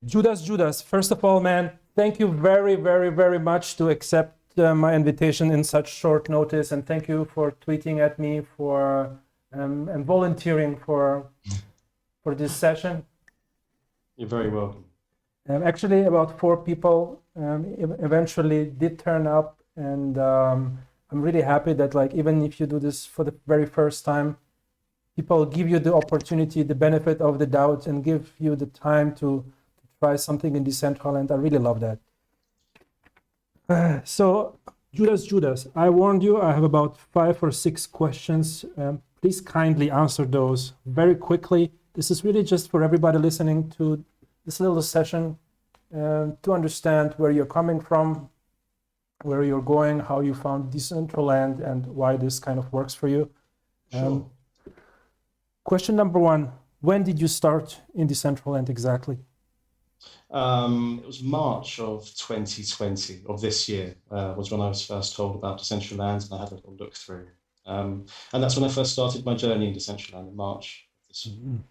Judas, first of all, man, thank you very, very, very much to accept my invitation in such short notice, and thank you for tweeting at me for and volunteering for this session. You're very welcome. Actually, about 4 people eventually did turn up, and I'm really happy that, like, even if you do this for the very first time, people give you the opportunity, the benefit of the doubt, and give you the time to try something in Decentraland. I really love that. So, Judas, I warned you, I have about 5 or 6 questions. Please kindly answer those very quickly. This is really just for everybody listening to this little session to understand where you're coming from, where you're going, how you found Decentraland, and why this kind of works for you. Sure. Question number 1, when did you start in Decentraland exactly? It was March of 2020, of this year, was when I was first told about Decentraland, and I had a little look through. And that's when I first started my journey in Decentraland in March of this year. Mm-hmm.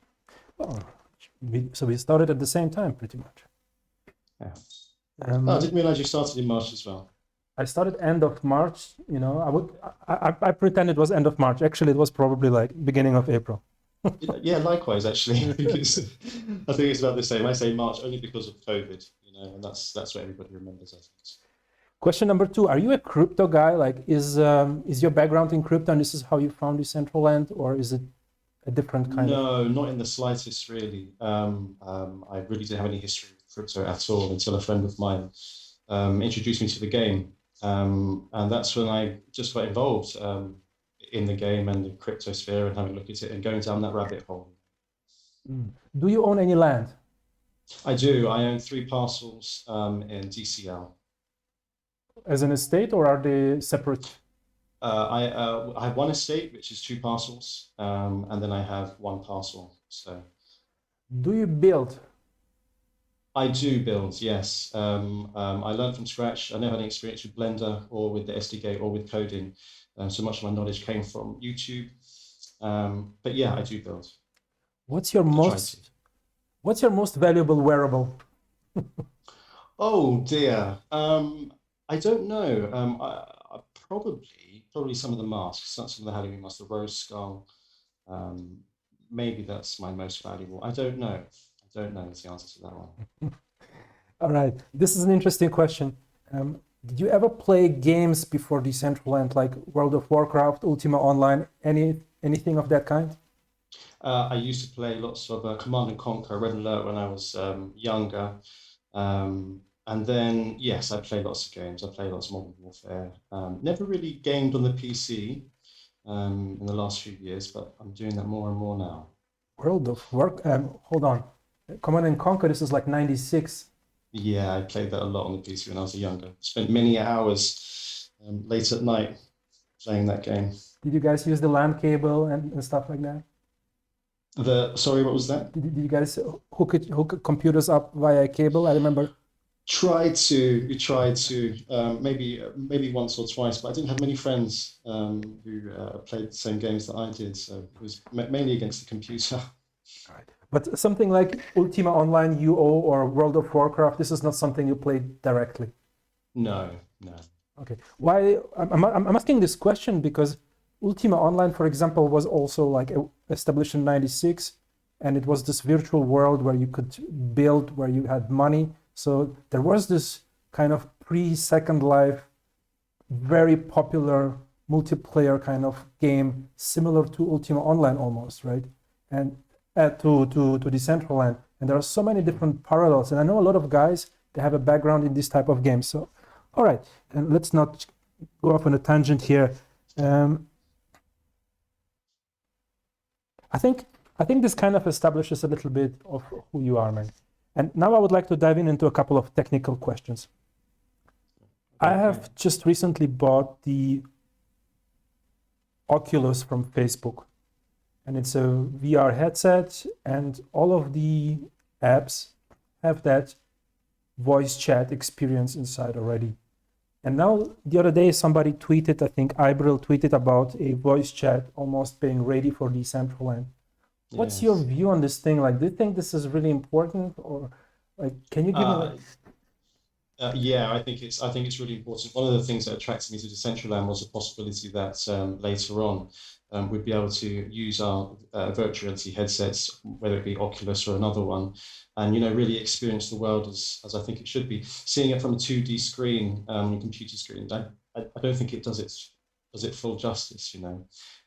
Oh, so we started at the same time, pretty much. Yeah. I didn't realize you started in March as well. I started end of March. You know, I pretend it was end of March. Actually, it was probably like beginning of April. Yeah, likewise, actually. I think it's about the same. I say March only because of COVID, you know, and that's what everybody remembers, I think. Question number 2: are you a crypto guy? Like, is your background in crypto, and this is how you found Decentraland, or is it a different kind? No, not in the slightest, really. I really didn't have any history with crypto at all until a friend of mine introduced me to the game, and that's when I just got involved in the game and the crypto sphere and having a look at it and going down that rabbit hole. Do you own any land? I do. I own 3 parcels in DCL. As an estate, or are they separate? I have 1 estate, which is 2 parcels, and then I have 1 parcel. So, do you build? I do build, yes. I learned from scratch. I never had any experience with Blender or with the SDK or with coding. So much of my knowledge came from YouTube. But yeah, I do build. What's your most valuable wearable? Oh dear. I don't know. I probably some of the masks, some of the Halloween masks, the rose skull. Maybe that's my most valuable. I don't know. I don't know is the answer to that one. All right. This is an interesting question. Did you ever play games before Decentraland, like World of Warcraft, Ultima Online, anything of that kind? I used to play lots of Command & Conquer, Red Alert when I was younger. And then, yes, I play lots of games. I play lots of Modern Warfare. Never really gamed on the PC in the last few years, but I'm doing that more and more now. World of Warcraft, hold on. Command & Conquer, this is like 96. Yeah, I played that a lot on the PC when I was younger. Spent many hours late at night playing that game. Did you guys use the LAN cable and stuff like that? Sorry, what was that? Did you guys hook computers up via cable? I remember. We tried to, maybe once or twice, but I didn't have many friends who played the same games that I did, so it was mainly against the computer. Right. But something like Ultima Online, UO, or World of Warcraft, this is not something you played directly? No. Okay. Why? I'm asking this question because Ultima Online, for example, was also like established in 96, and it was this virtual world where you could build, where you had money. So there was this kind of pre-Second Life, very popular multiplayer kind of game, similar to Ultima Online almost, right? And to Decentraland. And there are so many different parallels. And I know a lot of guys, they have a background in this type of games. So, all right, and let's not go off on a tangent here. I think this kind of establishes a little bit of who you are, man. And now I would like to dive into a couple of technical questions. I have just recently bought the Oculus from Facebook, and it's a VR headset, and all of the apps have that voice chat experience inside already. And now the other day somebody tweeted, I think Ibril tweeted about a voice chat almost being ready for Decentraland. What's your view on this thing? Like, do you think this is really important, or Like, can you give me like? Uh, yeah, I think it's really important. One of the things that attracted me to Decentraland was the possibility that later on we'd be able to use our virtual reality headsets, whether it be Oculus or another one, and really experience the world as I think it should be. Seeing it from a 2D screen, computer screen, I don't think it does it full justice.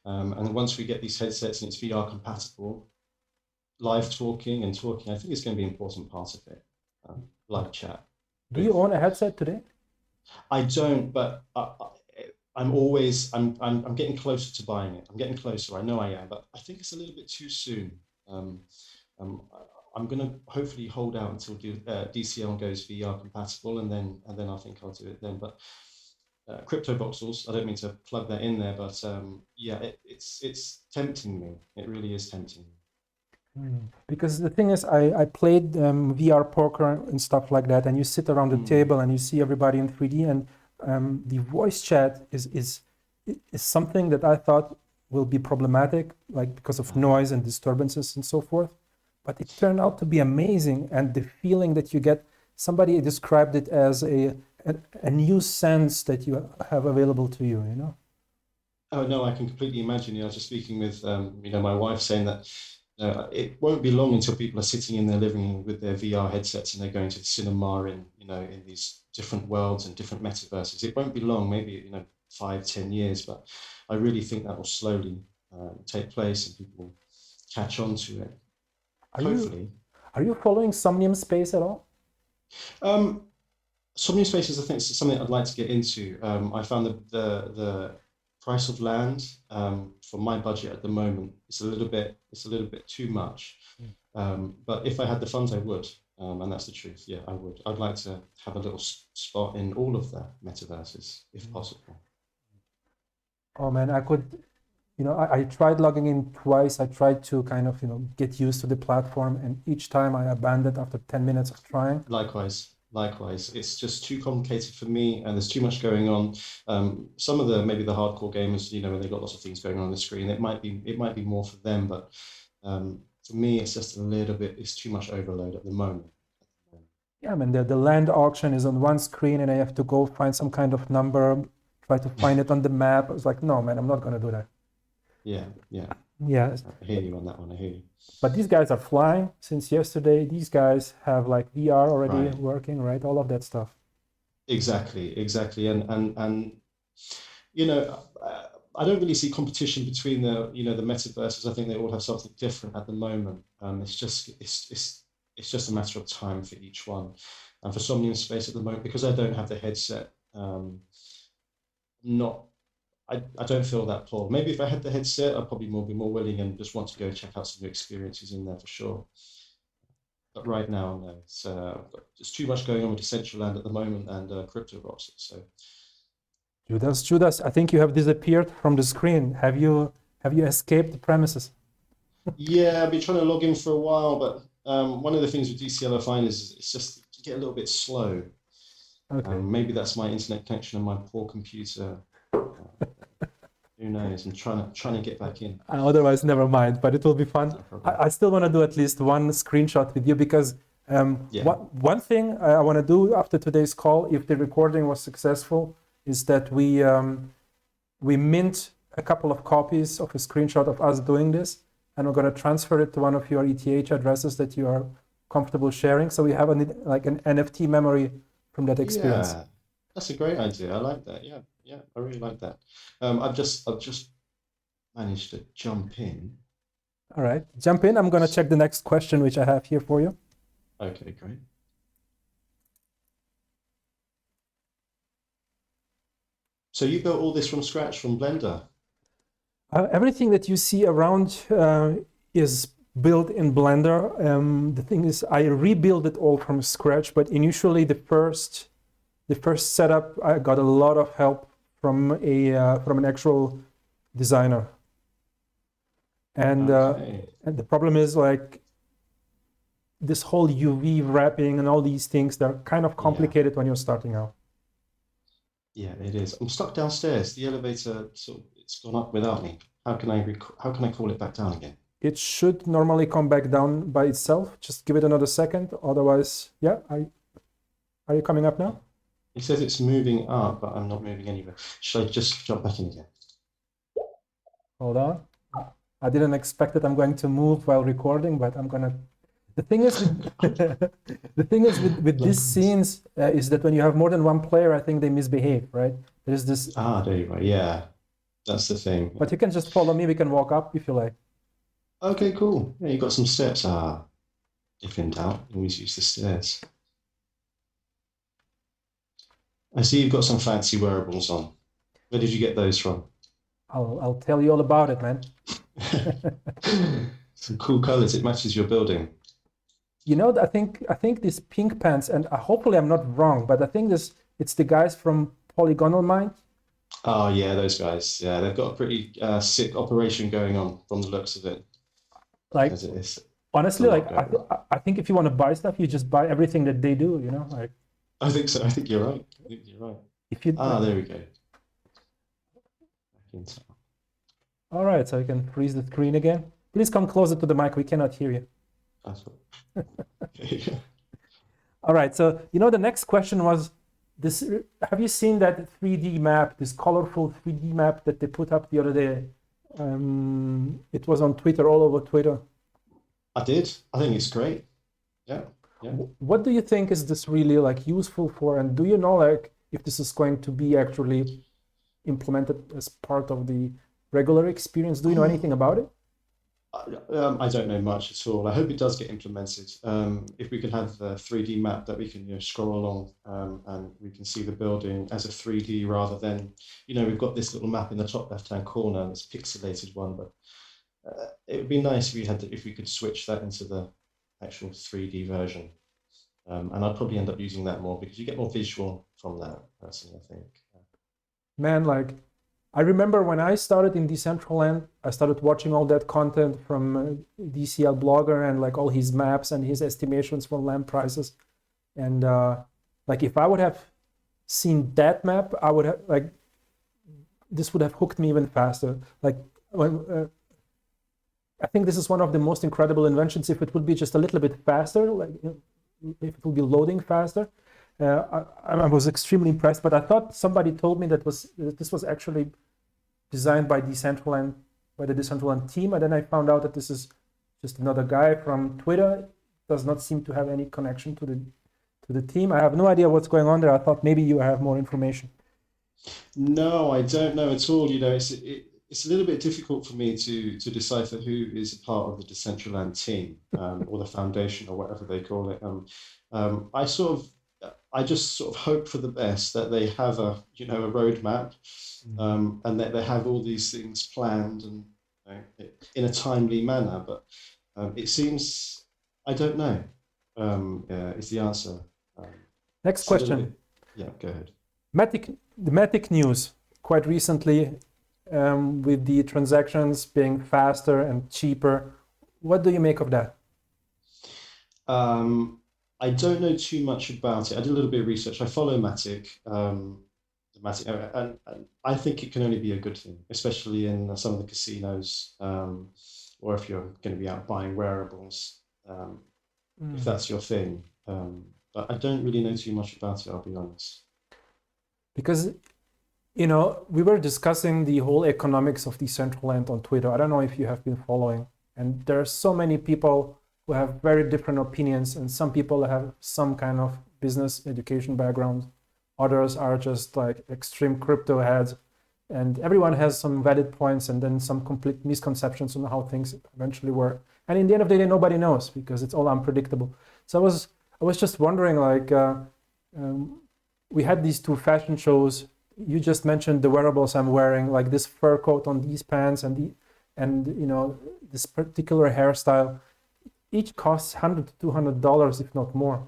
And once we get these headsets and it's VR compatible, live talking, I think it's going to be an important part of it. Live chat. Do you own a headset today? I don't, but I'm getting closer to buying it. I'm getting closer. I know I am, but I think it's a little bit too soon. Um, I'm going to hopefully hold out until DCL goes VR compatible, and then I think I'll do it then. But crypto voxels, I don't mean to plug that in there, but yeah, it's tempting me. It really is tempting me. Because the thing is, I played VR poker and stuff like that, and you sit around the table and you see everybody in 3D, and the voice chat is something that I thought will be problematic, like because of noise and disturbances and so forth. But it turned out to be amazing, and the feeling that you get, somebody described it as a new sense that you have available to you, Oh no, I can completely imagine. I was just speaking with my wife saying that it won't be long until people are sitting in their living room with their VR headsets and they're going to the cinema in these different worlds and different metaverses. It won't be long, maybe 5-10 years, but I really think that will slowly take place and people will catch on to it. Hopefully. Are you following Somnium Space at all? Somnium Space is, I think, something I'd like to get into. I found the price of land for my budget at the moment it's a little bit too much. But if I had the funds, I would, and that's the truth. Yeah, I would. I'd like to have a little spot in all of the metaverses, if possible. Oh man, I could, I tried logging in twice. I tried to kind of, get used to the platform, and each time I abandoned after 10 minutes of trying. Likewise, it's just too complicated for me, and there's too much going on. Some of maybe the hardcore gamers, when they've got lots of things going on the screen, it might be more for them, but for me, it's just a little bit. It's too much overload at the moment. Yeah, I mean, the land auction is on one screen, and I have to go find some kind of number, try to find it on the map. I was like, no, man, I'm not going to do that. Yeah. Yeah. I hear you on that one. I hear you. But these guys are flying since yesterday. These guys have like VR already working, right? All of that stuff. Exactly. And I don't really see competition between the metaverses. I think they all have something different at the moment. It's just a matter of time for each one. And for Somnium Space at the moment, because I don't have the headset, I don't feel that pull. Maybe if I had the headset, I'd probably be more willing and just want to go check out some new experiences in there for sure. But right now, no. There's too much going on with Decentraland at the moment and crypto rocks. So, Judas, I think you have disappeared from the screen. Have you escaped the premises? Yeah, I've been trying to log in for a while, but one of the things with DCL I find is it's just to get a little bit slow. Okay. Maybe that's my internet connection and my poor computer. Who knows? I'm trying to get back in. Otherwise, never mind. But it will be fun. No, I still want to do at least one screenshot with you because one thing I want to do after today's call, if the recording was successful, is that we mint a couple of copies of a screenshot of us doing this, and we're going to transfer it to one of your ETH addresses that you are comfortable sharing. So we have an NFT memory from that experience. Yeah, that's a great idea. I like that. Yeah, I really like that. I've just managed to jump in. All right, jump in. I'm going to check the next question, which I have here for you. Okay, great. So you built all this from scratch from Blender? Everything that you see around is built in Blender. The thing is, I rebuild it all from scratch, but initially the first setup, I got a lot of help from an actual designer. And and the problem is like this whole UV wrapping and all these things, they're kind of complicated when you're starting out. Yeah, it is. I'm stuck downstairs. The elevator it's gone up without me. How can I call it back down again? it should normally come back down by itself. Just give it another second. Otherwise, yeah. Are you coming up now? It says it's moving up, but I'm not moving anywhere. Should I just jump back in again? Hold on. I didn't expect that I'm going to move while recording, but I'm gonna. The thing is, with these scenes is that when you have more than one player, I think they misbehave, right? There's this. Ah, there you go. Yeah, that's the thing. But you can just follow me. We can walk up if you like. Okay, cool. Yeah, you got some steps. If in doubt, always use the stairs. I see you've got some fancy wearables on. Where did you get those from? I'll tell you all about it, man. Some cool colors. It matches your building. You know, I think these pink pants, and hopefully I'm not wrong, but I think it's the guys from Polygonal Mind. Oh yeah, those guys. Yeah, they've got a pretty sick operation going on from the looks of it. Like, as it is. Honestly, like I think if you want to buy stuff, you just buy everything that they do. You know, like. I think so. I think you're right. If you. There we go. All right, so you can freeze the screen again. Please come closer to the mic. We cannot hear you. All right, so the next question was this: have you seen that 3D map, this colorful 3D map that they put up the other day? It was on Twitter, all over Twitter. I did. I think it's great. Yeah. What do you think is this really like useful for? And do you know like if this is going to be actually implemented as part of the regular experience? Do you know anything about it? I don't know much at all. I hope it does get implemented. If we can have a 3D map that we can scroll along and we can see the building as a 3D rather than, we've got this little map in the top left-hand corner, this pixelated one, but it would be nice if we could switch that into the actual 3D version. And I'd probably end up using that more because you get more visual from that, personally, I think. Man, like, I remember when I started in Decentraland, I started watching all that content from DCL Blogger and like all his maps and his estimations for land prices. And like if I would have seen that map, I would have like, this would have hooked me even faster. Like when, I think this is one of the most incredible inventions. If it would be just a little bit faster, like if it would be loading faster, I was extremely impressed. But I thought somebody told me that this was actually designed by Decentraland, by the Decentraland team, and then I found out that this is just another guy from Twitter. Does not seem to have any connection to the team. I have no idea what's going on there. I thought maybe you have more information. No, I don't know at all. It's a little bit difficult for me to decipher who is a part of the Decentraland team or the foundation or whatever they call it. I just sort of hope for the best that they have a roadmap and that they have all these things planned and in a timely manner. But it seems, I don't know, is the answer. Next question. Yeah, go ahead. The Matic news quite recently with the transactions being faster and cheaper. What do you make of that? I don't know too much about it. I did a little bit of research. I follow Matic, and I think it can only be a good thing, especially in some of the casinos, or if you're going to be out buying wearables, if that's your thing. But I don't really know too much about it, I'll be honest. Because, we were discussing the whole economics of Decentraland on Twitter. I don't know if you have been following, and there are so many people who have very different opinions, and some people have some kind of business education background. Others are just like extreme crypto heads, and everyone has some valid points and then some complete misconceptions on how things eventually work. And in the end of the day, nobody knows because it's all unpredictable. So I was just wondering, like, we had these two fashion shows. You just mentioned the wearables I'm wearing, like this fur coat on these pants and this particular hairstyle. Each costs $100 to $200, if not more.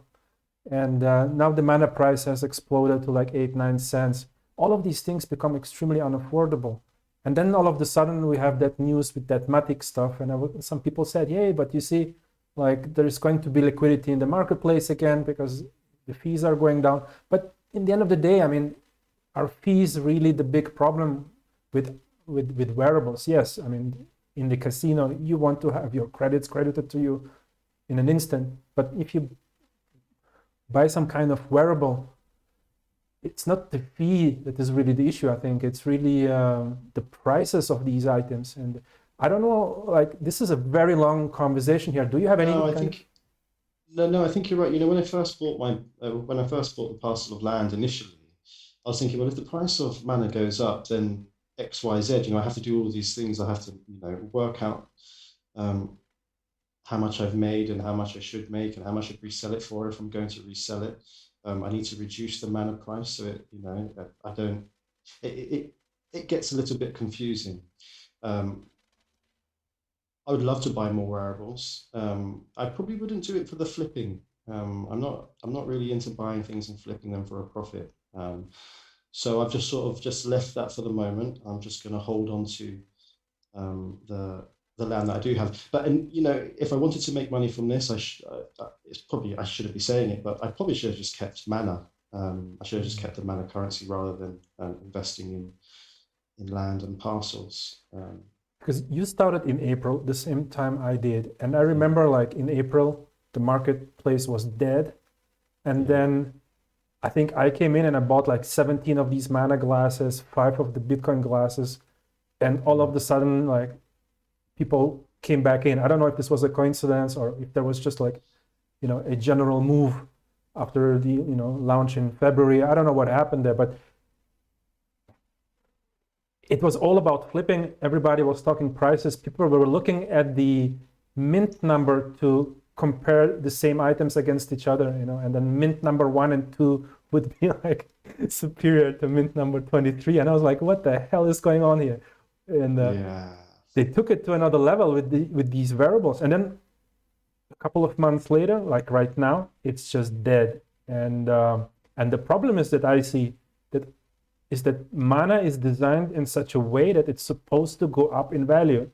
And now the mana price has exploded to like 8-9 cents. All of these things become extremely unaffordable. And then all of a sudden we have that news with that Matic stuff. And some people said, yay, but you see, like there is going to be liquidity in the marketplace again because the fees are going down. But in the end of the day, I mean, are fees really the big problem with wearables? Yes, I mean, in the casino, you want to have your credits credited to you in an instant. But if you buy some kind of wearable, it's not the fee that is really the issue. I think it's really the prices of these items. And I don't know, like this is a very long conversation here. Do you have any No, I kind of... think no, I think you're right. You know, when I first bought when I first bought the parcel of land initially, I was thinking, well, if the price of mana goes up, then X, Y, Z. You know, I have to do all these things. I have to, you know, work out um, how much I've made and how much I should make and how much I'd resell it for if I'm going to resell it. I need to reduce the mana price so it, you know, I don't. It gets a little bit confusing. Um, I would love to buy more wearables. I probably wouldn't do it for the flipping. I'm not really into buying things and flipping them for a profit. So I've just sort of just left that for the moment. I'm just going to hold on to the land that I do have. But and you know, if I wanted to make money from this, it's probably I shouldn't be saying it, but I probably should have just kept mana. I should have just kept the mana currency rather than investing in land and parcels. Because you started in April, the same time I did. And I remember like in April, the marketplace was dead. And then I think I came in and I bought like 17 of these mana glasses, 5 of the Bitcoin glasses. And all of a sudden, like people came back in. I don't know if this was a coincidence or if there was just like, you know, a general move after the, you know, launch in February. I don't know what happened there, but it was all about flipping. Everybody was talking prices. People were looking at the mint number to compare the same items against each other, you know, and then mint number 1 and 2 would be like superior to mint number 23. And I was like, what the hell is going on here? And they took it to another level with these wearables. And then a couple of months later, like right now, it's just dead. And the problem is that I see that mana is designed in such a way that it's supposed to go up in value.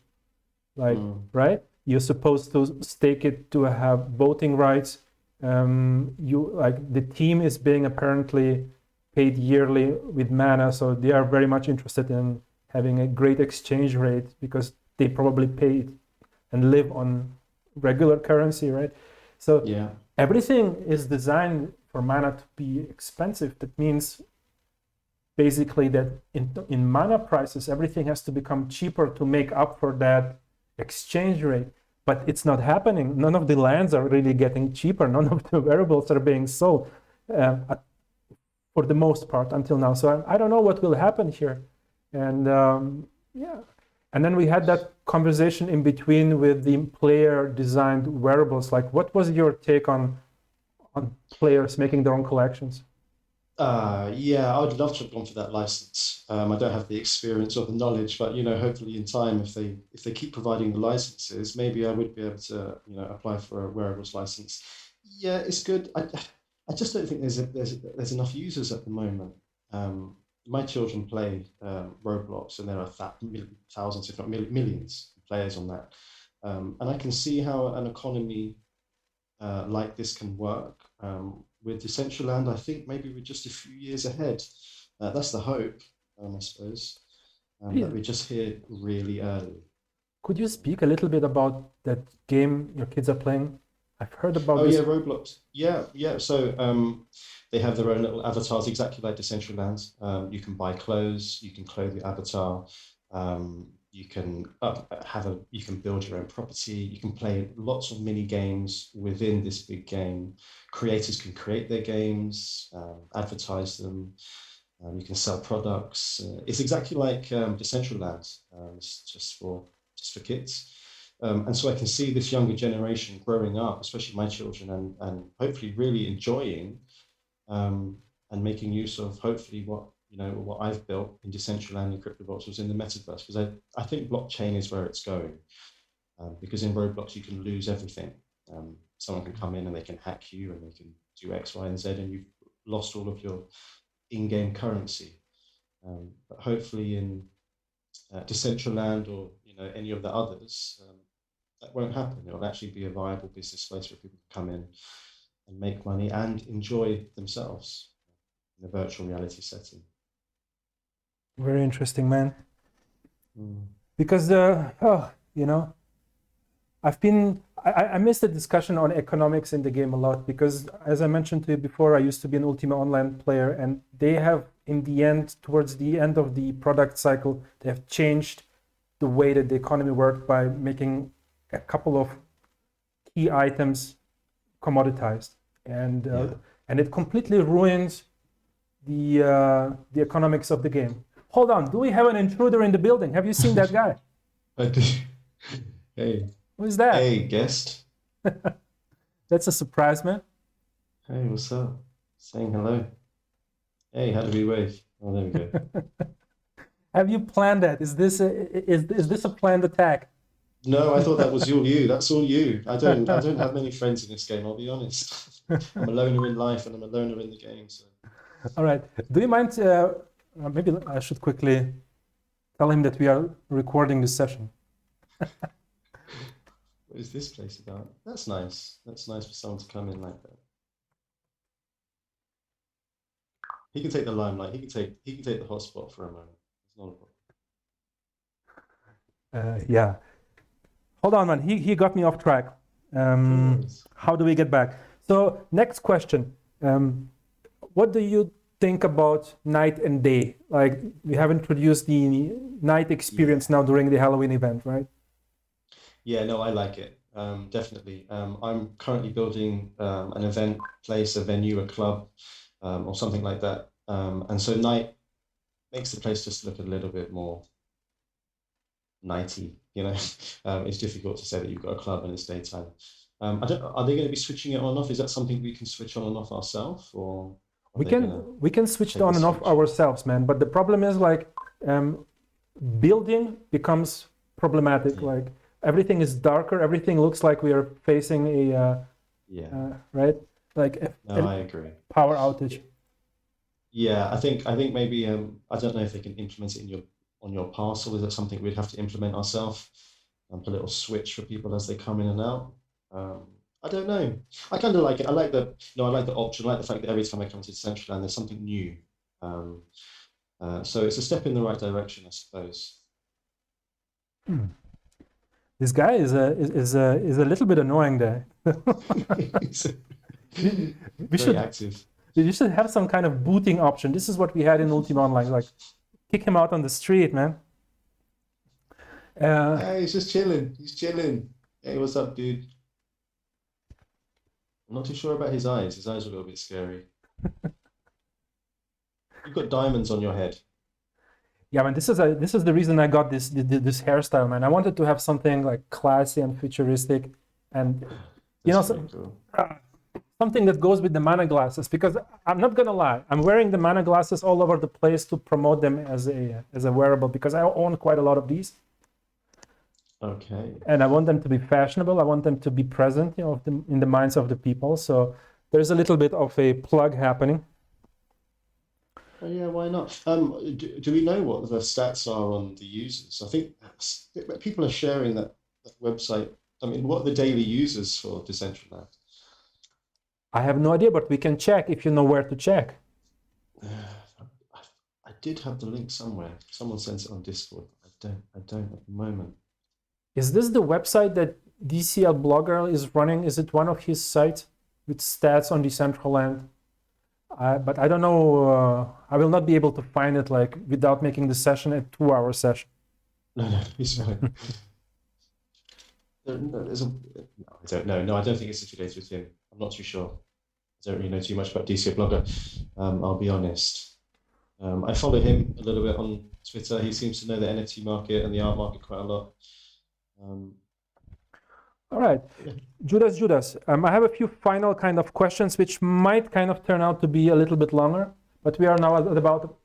Like, right? You're supposed to stake it to have voting rights. The team is being apparently paid yearly with mana, so they are very much interested in having a great exchange rate because they probably pay it and live on regular currency, right? So everything is designed for mana to be expensive. That means basically that in mana prices, everything has to become cheaper to make up for that exchange rate. But it's not happening. None of the lands are really getting cheaper. None of the wearables are being sold for the most part until now. So I don't know what will happen here. And and then we had that conversation in between with the player designed wearables. Like, what was your take on players making their own collections? I would love to have gone for that license. I don't have the experience or the knowledge, but you know, hopefully in time, if they keep providing the licenses, maybe I would be able to, you know, apply for a wearables license. Yeah, it's good. I just don't think there's enough users at the moment. My children play Roblox, and there are thousands, if not millions, of players on that, and I can see how an economy like this can work. With Decentraland, I think maybe we're just a few years ahead. That's the hope, I suppose, that we're just here really early. Could you speak a little bit about that game your kids are playing? I've heard about this. Yeah, Roblox. Yeah. So they have their own little avatars, exactly like Decentraland. You can buy clothes, you can clothe your avatar. You can you can build your own property. You can play lots of mini games within this big game. Creators can create their games, advertise them. You can sell products. It's exactly like Decentraland. It's just for kids. And so I can see this younger generation growing up, especially my children, and hopefully really enjoying and making use of hopefully what I've built in Decentraland and CryptoVoxels in the Metaverse, because I think blockchain is where it's going. Because in Roblox you can lose everything. Someone can come in and they can hack you and they can do X, Y, and Z, and you've lost all of your in-game currency. But hopefully in Decentraland or any of the others, that won't happen. It'll actually be a viable business place where people can come in and make money and enjoy themselves in a virtual reality setting. Very interesting, man. Because you know. I missed the discussion on economics in the game a lot because, as I mentioned to you before, I used to be an Ultima Online player, and they have, in the end, towards the end of the product cycle, they have changed the way that the economy worked by making a couple of key items commoditized, and it completely ruins the economics of the game. Hold on, do we have an intruder in the building? Have you seen that guy? I do. Hey. Who is that? Hey, guest. That's a surprise, man. Hey, what's up? Saying hello. Hey, how do we wave? Oh, there we go. Have you planned that? Is this a planned attack? No, I thought that was all you. That's all you. I don't have many friends in this game, I'll be honest. I'm a loner in life and I'm a loner in the game. So. All right. Do you mind? Maybe I should quickly tell him that we are recording this session. What is this place about? That's nice. That's nice for someone to come in like that. He can take the limelight. He can take the hotspot for a moment. It's not a problem. Yeah. Hold on, man. He got me off track. How do we get back? So next question. What do you think about night and day? Like, we have introduced the night experience now during the Halloween event, right? Yeah, no, I like it. Definitely. I'm currently building an event place, a venue, a club, or something like that. And so night makes the place just look a little bit more nighty, you know. It's difficult to say that you've got a club and it's daytime. Are they going to be switching it on and off? Is that something we can switch on and off ourselves, or we can switch it on and off ourselves, man. But the problem is, like, building becomes problematic. Yeah. Like, everything is darker. Everything looks like we are facing a right, like I agree. Power outage. Yeah, I think maybe I don't know if they can implement it on your parcel. Is that something we'd have to implement ourselves? Put a little switch for people as they come in and out. I don't know. I kind of like it. I like the option. I like the fact that every time I come to Decentraland, there's something new. So it's a step in the right direction, I suppose. This guy is a little bit annoying there. You should have some kind of booting option. This is what we had in Ultima Online. Like, kick him out on the street, man. Hey, he's just chilling. He's chilling. Hey, what's up, dude? I'm not too sure about his eyes. His eyes are a little bit scary. You've got diamonds on your head. Yeah, man, this is the reason I got this hairstyle, man. I wanted to have something like classy and futuristic, and something that goes with the mana glasses. Because I'm not gonna lie, I'm wearing the mana glasses all over the place to promote them as a wearable, because I own quite a lot of these. Okay. And I want them to be fashionable. I want them to be present, in the minds of the people. So there's a little bit of a plug happening. Oh, yeah, why not? Do we know what the stats are on the users? I think people are sharing that website. I mean, what are the daily users for Decentraland? I have no idea, but we can check if you know where to check. I did have the link somewhere. Someone sent it on Discord. I don't at the moment. Is this the website that DCL Blogger is running? Is it one of his sites with stats on Decentraland? But I don't know. I will not be able to find it without making the session a 2-hour session. No, he's fine. I don't know. No, I don't think it's affiliated with him. I'm not too sure. I don't really know too much about DCL Blogger. I'll be honest. I follow him a little bit on Twitter. He seems to know the NFT market and the art market quite a lot. All right, yeah. Judas. I have a few final kind of questions, which might kind of turn out to be a little bit longer, but we are now at about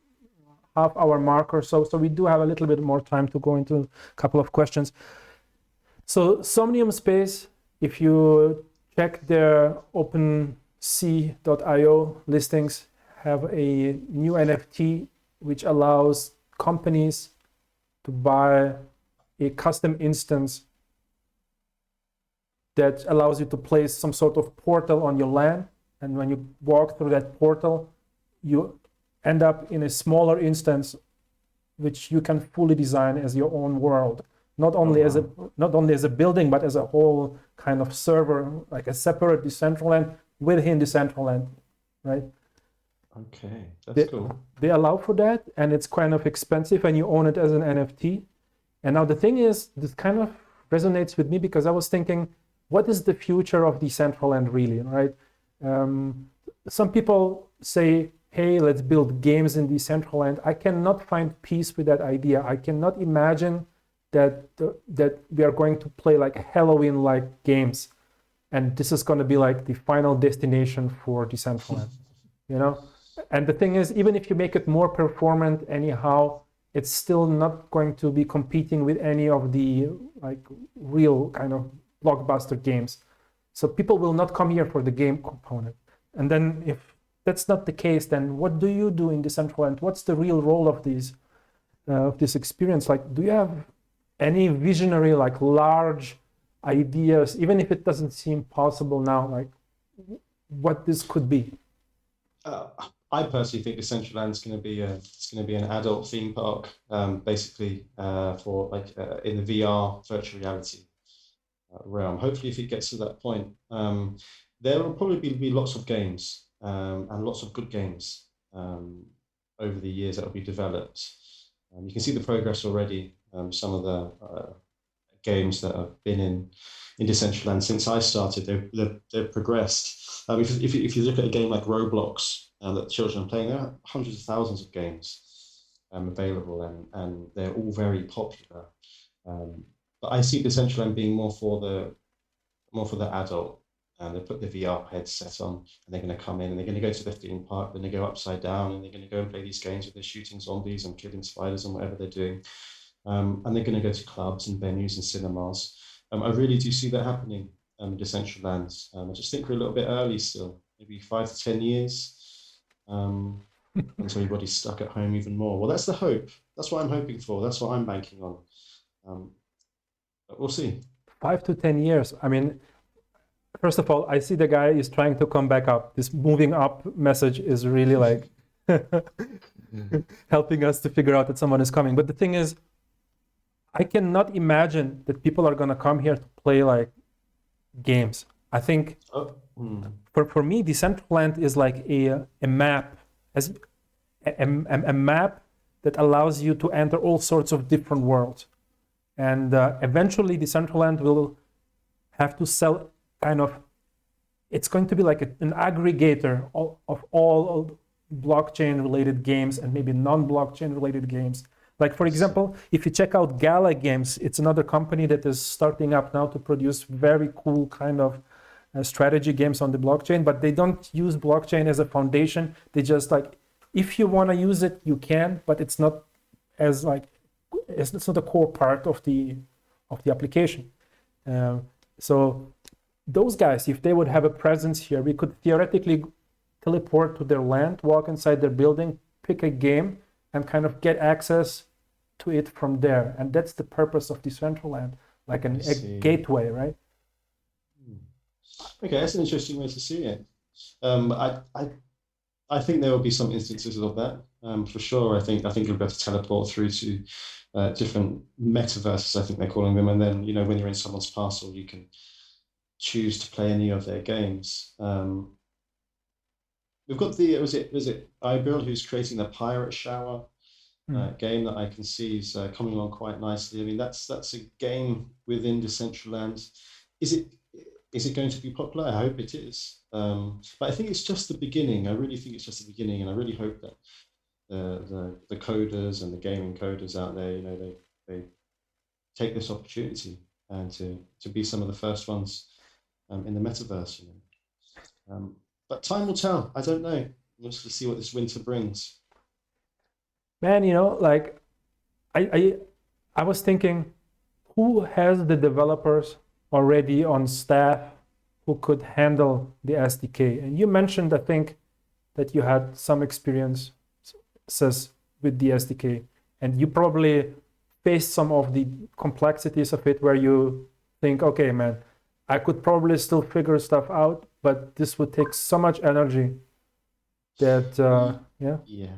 half-hour mark or so we do have a little bit more time to go into a couple of questions. So Somnium Space, if you check their OpenSea.io listings, have a new NFT which allows companies to buy a custom instance that allows you to place some sort of portal on your LAN, and when you walk through that portal, you end up in a smaller instance which you can fully design as your own world. not only as a wow. not only as a building, but as a whole kind of server, like a separate Decentraland within Decentraland, right? Okay, that's They, cool. they allow for that, and it's kind of expensive, and you own it as an NFT. And now the thing is, this kind of resonates with me because I was thinking, what is the future of Decentraland really, right? Some people say, hey, let's build games in Decentraland. I cannot find peace with that idea. I cannot imagine that that we are going to play like Halloween-like games, and this is going to be like the final destination for Decentraland, you know? And the thing is, even if you make it more performant anyhow, it's still not going to be competing with any of the like real kind of blockbuster games. So people will not come here for the game component. And then if that's not the case, then what do you do in Decentraland? What's the real role of this experience? Like, do you have any visionary, like large ideas, even if it doesn't seem possible now, like what this could be? Uh, I personally think Decentraland's going to be it's going to be an adult theme park, basically for like in the VR virtual reality realm. Hopefully, if it gets to that point, there will probably be lots of games and lots of good games over the years that will be developed. You can see the progress already. Some of the games that have been in Decentraland since I started, they've progressed. If you look at a game like Roblox that children are playing, there are hundreds of thousands of games available, and they're all very popular. But I see Decentraland being more for the adult, and they put the VR headset on, and they're going to come in, and they're going to go to the theme park, then they go upside down, and they're going to go and play these games where they're shooting zombies and killing spiders and whatever they're doing. And they're going to go to clubs and venues and cinemas. I really do see that happening in Decentraland. I just think we're a little bit early still, maybe 5 to 10 years, until everybody's stuck at home even more. Well, that's the hope. That's what I'm hoping for. That's what I'm banking on. But we'll see. 5 to 10 years. I mean, first of all, I see the guy is trying to come back up. This moving up message is really like helping us to figure out that someone is coming. But the thing is, I cannot imagine that people are going to come here to play like games. I think for me, Decentraland is like a map, as a map that allows you to enter all sorts of different worlds. And eventually, Decentraland will have to sell kind of, it's going to be like an aggregator of all blockchain related games and maybe non-blockchain related games. Like, for example, if you check out Gala Games, it's another company that is starting up now to produce very cool kind of strategy games on the blockchain, but they don't use blockchain as a foundation. They just like, if you want to use it, you can, but it's not as like, it's not a core part of the application. So those guys, if they would have a presence here, we could theoretically teleport to their land, walk inside their building, pick a game, and kind of get access to it from there. And that's the purpose of Decentraland, like a gateway, right? Okay, that's an interesting way to see it. I think there will be some instances of that for sure. I think you'll be able to teleport through to different metaverses, I think they're calling them, and then when you're in someone's parcel, you can choose to play any of their games. We've got the was it Ibuild who's creating the pirate shower game that I can see is coming along quite nicely. I mean, that's a game within Decentraland. Is it going to be popular? I hope it is. But I think it's just the beginning. I really think it's just the beginning, and I really hope that the coders and the gaming coders out there, they take this opportunity and to be some of the first ones in the metaverse. But time will tell. I don't know. We'll just see what this winter brings. Man, like I was thinking, who has the developers already on staff who could handle the SDK? And you mentioned, I think, that you had some experiences with the SDK, and you probably faced some of the complexities of it where you think, okay, man, I could probably still figure stuff out, but this would take so much energy that, yeah. Yeah.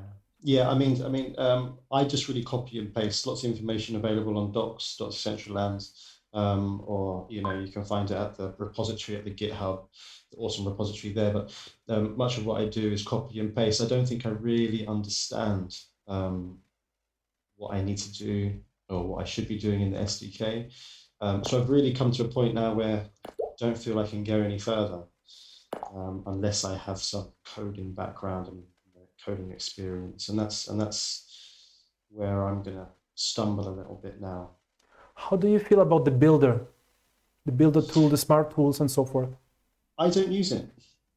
Yeah, I just really copy and paste lots of information available on docs.decentraland, or you can find it at the repository at the GitHub, the awesome repository there. But much of what I do is copy and paste. I don't think I really understand what I need to do or what I should be doing in the SDK. So I've really come to a point now where I don't feel I can go any further unless I have some coding background and coding experience, and that's where I'm gonna stumble a little bit now. How do you feel about the builder tool, the smart tools, and so forth? I don't use it.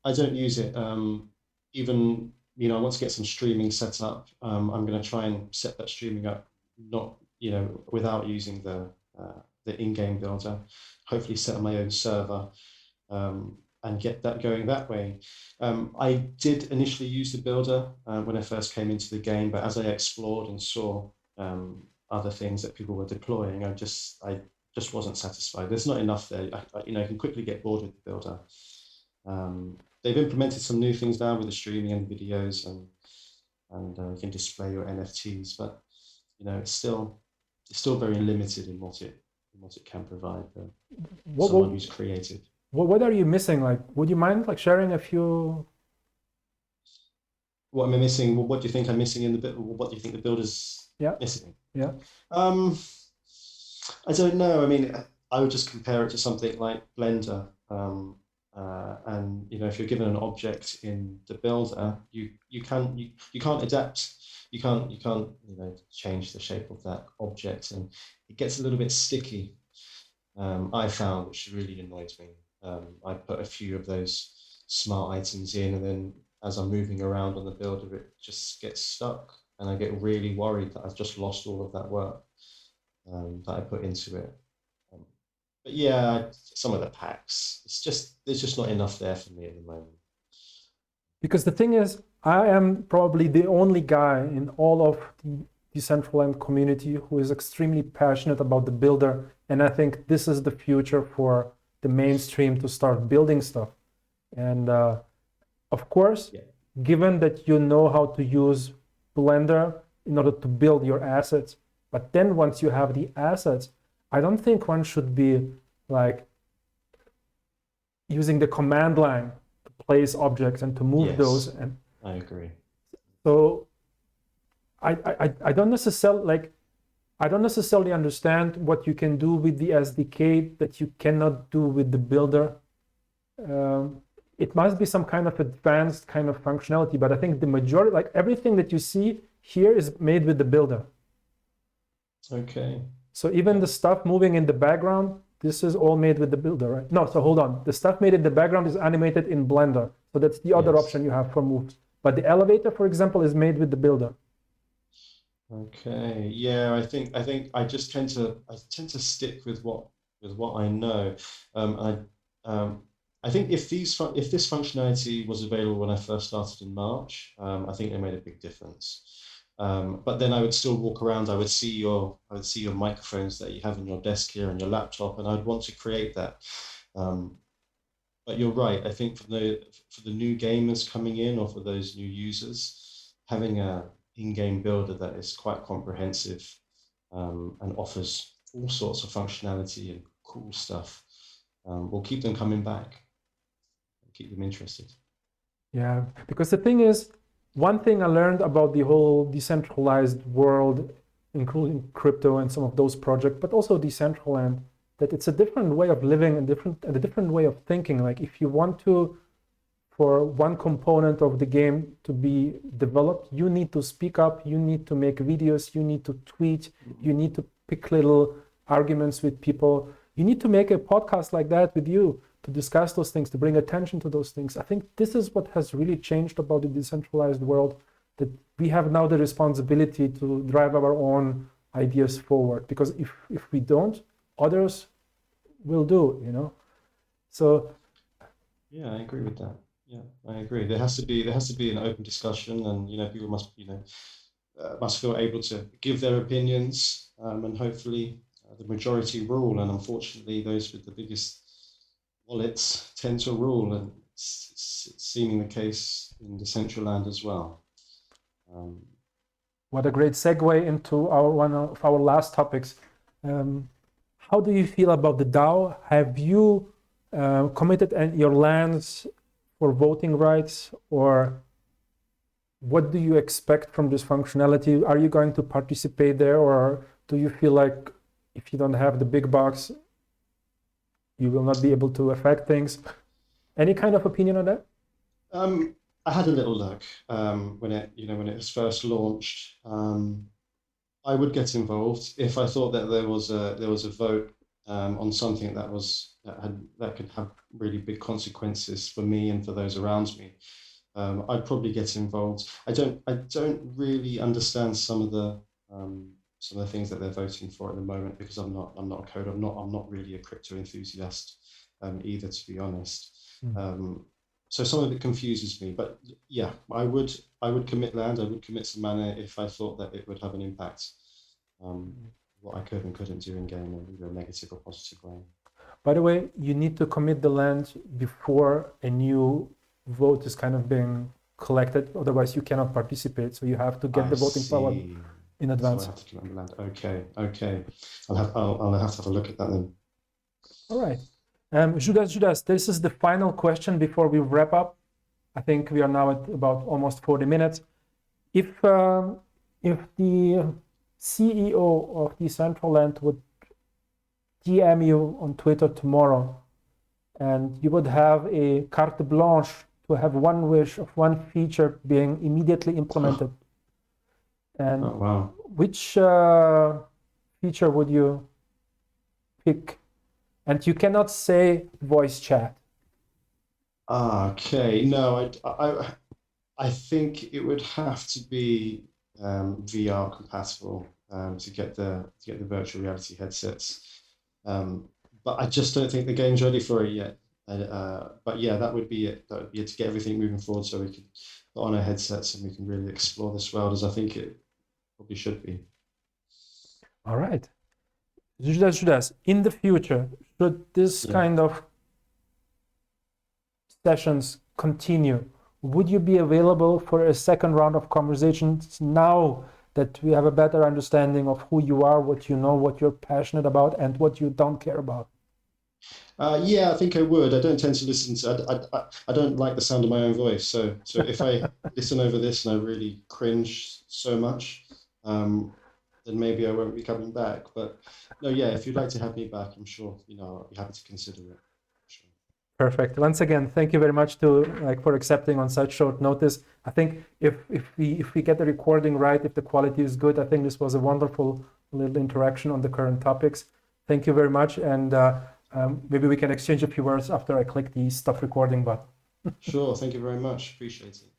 I don't use it. Even I want to get some streaming set up. I'm going to try and set that streaming up, not without using the in-game builder. Hopefully, set up my own server and get that going that way. I did initially use the builder when I first came into the game, but as I explored and saw other things that people were deploying, I just wasn't satisfied. There's not enough there. I can quickly get bored with the builder. They've implemented some new things now with the streaming and videos, and you can display your NFTs, but it's still very limited in what it can provide for What, someone what, who's creative. what are you missing? Like, would you mind like sharing a few? What am I missing? What do you think I'm missing in the bit? What do you think the builder's Yeah, missing? yeah. Um, I don't know. I mean, I would just compare it to something like Blender. And if you're given an object in the builder, you can't adapt. You can't change the shape of that object, and it gets a little bit sticky. I found, which really annoyed me. I put a few of those smart items in, and then as I'm moving around on the builder, it just gets stuck, and I get really worried that I've just lost all of that work that I put into it. Um, but yeah, some of the packs, there's just not enough there for me at the moment. Because the thing is, I am probably the only guy in all of the Decentraland community who is extremely passionate about the builder, and I think this is the future for the mainstream to start building stuff. And of course, Yeah. given that you know how to use Blender in order to build your assets, but then once you have the assets, I don't think one should be like using the command line to place objects and to move those. Yes, And I agree. so I don't necessarily understand what you can do with the SDK that you cannot do with the builder. It must be some kind of advanced kind of functionality, but I think the majority, like everything that you see here, is made with the builder. Okay. So even the stuff moving in the background, this is all made with the builder, right? No, so hold on. The stuff made in the background is animated in Blender. So that's the other Yes. option you have for moves. But the elevator, for example, is made with the builder. Okay. Yeah, I think I tend to stick with what I know. I think if this functionality was available when I first started in March, I think they made a big difference. But then I would still walk around. I would see your microphones that you have on your desk here and your laptop, and I'd want to create that. Um, but you're right. I think for the new gamers coming in, or for those new users, having a in-game builder that is quite comprehensive and offers all sorts of functionality and cool stuff will keep them coming back, keep them interested. Yeah, because the thing is, one thing I learned about the whole decentralized world, including crypto and some of those projects, but also Decentraland, that it's a different way of living and a different way of thinking. Like if you want to, for one component of the game to be developed, you need to speak up, you need to make videos, you need to tweet, you need to pick little arguments with people. You need to make a podcast like that with you to discuss those things, to bring attention to those things. I think this is what has really changed about the decentralized world, that we have now the responsibility to drive our own ideas forward. Because if we don't, others will do. So Yeah, I agree with that. Yeah, I agree. There has to be an open discussion, and people must feel able to give their opinions, and hopefully the majority rule. And unfortunately, those with the biggest wallets tend to rule, and it's seeming the case in Decentraland as well. Um, What a great segue into one of our last topics. How do you feel about the DAO? Have you committed your lands for voting rights, or what do you expect from this functionality? Are you going to participate there, or do you feel like if you don't have the big box, you will not be able to affect things? Any kind of opinion on that? I had a little look when it was first launched. I would get involved if I thought that there was a vote on something that could have really big consequences for me and for those around me. I'd probably get involved. I don't really understand some of the things that they're voting for at the moment, because I'm not a coder. I'm not really a crypto enthusiast either, to be honest. So some of it confuses me, but yeah, I would commit land. I would commit some mana if I thought that it would have an impact. What I could and couldn't do in game, in either a negative or positive way. By the way, you need to commit the land before a new vote is kind of being collected. Otherwise, you cannot participate. So you have to get the voting power in advance. So I have to commit the land. Okay. I'll have to have a look at that then. All right. Judas, this is the final question before we wrap up. I think we are now at about almost 40 minutes. If the CEO of Decentraland would DM you on Twitter tomorrow, and you would have a carte blanche to have one wish of one feature being immediately implemented, and which feature would you pick? And you cannot say voice chat. Okay, no, I think it would have to be VR compatible to get the virtual reality headsets. But I just don't think the game's ready for it yet. But yeah, that would be it. That would be it to get everything moving forward, so we can put on our headsets and we can really explore this world as I think it probably should be. All right. Judas, in the future, should this kind of sessions continue, would you be available for a second round of conversations now that we have a better understanding of who you are, what you know, what you're passionate about, and what you don't care about? Yeah, I think I would. I don't tend to listen to. I don't like the sound of my own voice. So if I listen over this and I really cringe so much, then maybe I won't be coming back. But no, yeah, if you'd like to have me back, I'm sure I'll be happy to consider it. Sure. Perfect. Once again, thank you very much for accepting on such short notice. I think if we get the recording right, if the quality is good, I think this was a wonderful little interaction on the current topics. Thank you very much, and maybe we can exchange a few words after I click the stop recording button. Sure. Thank you very much. Appreciate it.